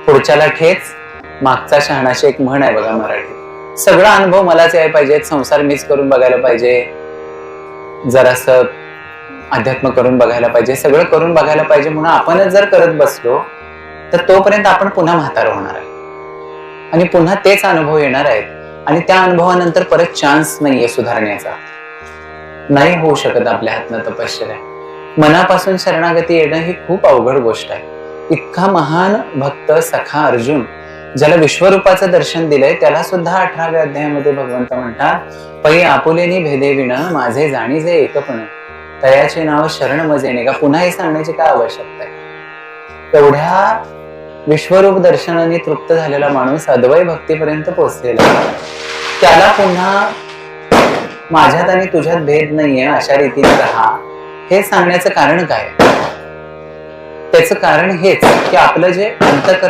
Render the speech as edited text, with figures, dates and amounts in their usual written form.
पुढच्याला ठेच, मागचा शहाणाशी एक म्हण आहे बघा मराठी. सगळा अनुभव मलाच यायला पाहिजे, संसार मीच करून बघायला पाहिजे, जरासं अध्यात्म करून बघायला पाहिजे, सगळं करून बघायला पाहिजे म्हणून आपणच जर करत बसलो तर तोपर्यंत आपण पुन्हा म्हातार होणार आहे आणि पुन्हा तेच अनुभव येणार आहेत आणि त्या अनुभवानंतर परत चान्स नाहीये सुधारण्याचा. नाही होऊ शकत आपल्या हातनं तपश्चर्या. मनापासून शरणागती येणं ही खूप अवघड गोष्ट आहे. इतका महान भक्त सखा अर्जुन, ज्याला विश्वरूपाचं दर्शन दिलंय, त्याला सुद्धा 18व्या अध्यायामध्ये भगवंत म्हणतात, पै आपुलेनी भेदे विण माझे जाणीजे एकपण, तयाचे नाव शरण मजेने. का पुन्हा हे सांगण्याची काय आवश्यकता आहे? एवढ्या विश्वरूप दर्शनाने तृप्त झालेला माणूस अद्वै भक्तीपर्यंत पोहोचलेला, त्याला पुन्हा माझ्यात आणि तुझ्यात भेद नाहीये अशा रीतीने राहा हे सांगण्याचं कारण काय? त्याचं कारण हेच की आपलं जे अंतःकरण